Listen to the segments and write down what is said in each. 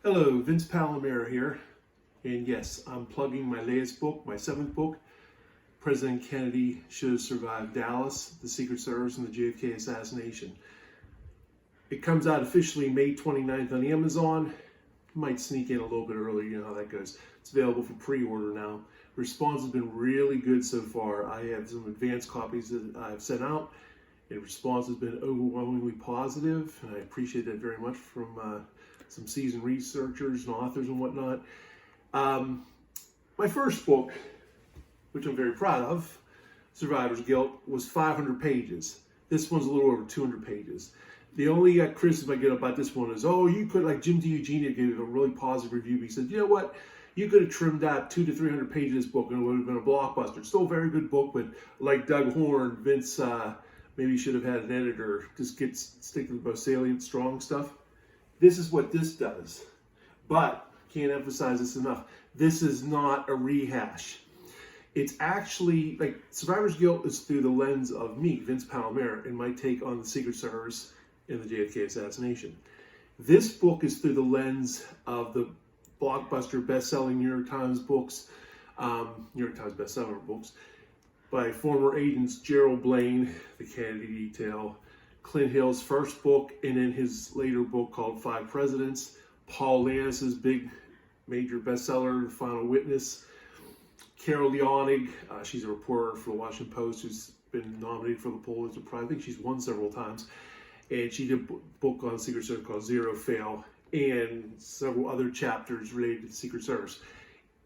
Hello, Vince Palamara here, and yes, I'm plugging my latest book, my 7th book, President Kennedy Should Have Survived Dallas, the Secret Service, and the JFK assassination. It comes out officially May 29th on Amazon. Might sneak in a little bit earlier, you know how that goes. It's available for pre-order now. Response has been really good so far. I have some advanced copies that I've sent out, and response has been overwhelmingly positive, and I appreciate that very much from some seasoned researchers and authors and whatnot. My first book, which I'm very proud of, Survivor's Guilt, was 500 pages. This one's a little over 200 pages. The only criticism I get about this one is, oh, you could, like Jim DiEugenia gave a really positive review. He said, you know what? You could have trimmed out 200 to 300 pages of this book and it would have been a blockbuster. It's still a very good book, but like Doug Horn, Vince maybe should have had an editor. Just stick to the most salient, strong stuff. This is what this does. But, can't emphasize this enough, this is not a rehash. It's actually, like, Survivor's Guilt is through the lens of me, Vince Palamara, and my take on the Secret Service and the JFK assassination. This book is through the lens of the blockbuster, best-selling New York Times books, New York Times bestseller books, by former agents Gerald Blaine, The Kennedy Detail, Clint Hill's first book, and then his later book called 5 Presidents, Paul Lannis's big major bestseller, The Final Witness, Carol Leonig, she's a reporter for the Washington Post who's been nominated for the Pulitzer Prize. I think she's won several times. And she did a book on Secret Service called Zero Fail, and several other chapters related to the Secret Service.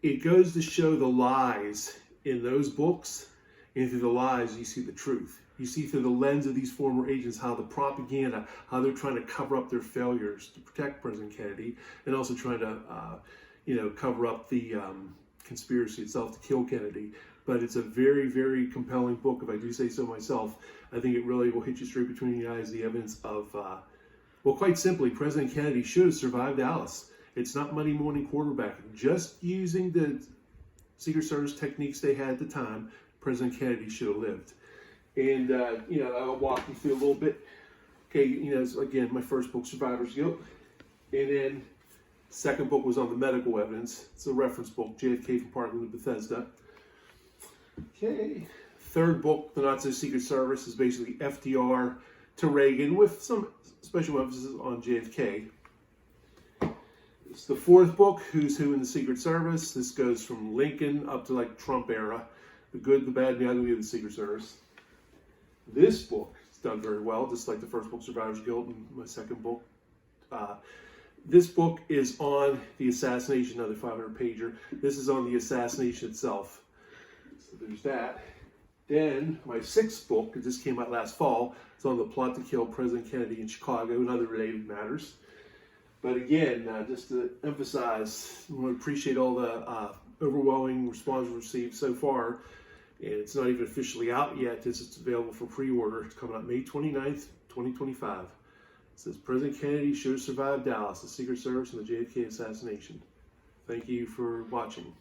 It goes to show the lies in those books, and through the lies you see the truth. You see through the lens of these former agents how the propaganda, how they're trying to cover up their failures to protect President Kennedy, and also trying to, cover up the conspiracy itself to kill Kennedy. But it's a very, very compelling book, if I do say so myself. I think it really will hit you straight between the eyes, the evidence of, well, quite simply, President Kennedy should have survived Dallas. It's not Monday morning quarterbacking. Just using the Secret Service techniques they had at the time, President Kennedy should have lived. And, I'll walk you through a little bit. Okay, again, my first book, Survivor's Guilt. And then second book was on the medical evidence. It's a reference book, JFK from Parkland to Bethesda. Okay. Third book, The Nazi Secret Service, is basically FDR to Reagan with some special emphasis on JFK. It's the fourth book, Who's Who in the Secret Service. This goes from Lincoln up to like Trump era. The good, the bad, and the ugly of the Secret Service. This book is done very well, just like the first book, Survivor's Guilt, and my second book. This book is on the assassination, another 500-pager. This is on the assassination itself. So there's that. Then my sixth book, it just came out last fall, it's on the plot to kill President Kennedy in Chicago and other related matters. But again, just to emphasize, I want to appreciate all the overwhelming response received so far. And it's not even officially out yet. It's available for pre-order. It's coming out May 29th, 2025. It says, President Kennedy should have survived Dallas, the Secret Service, and the JFK assassination. Thank you for watching.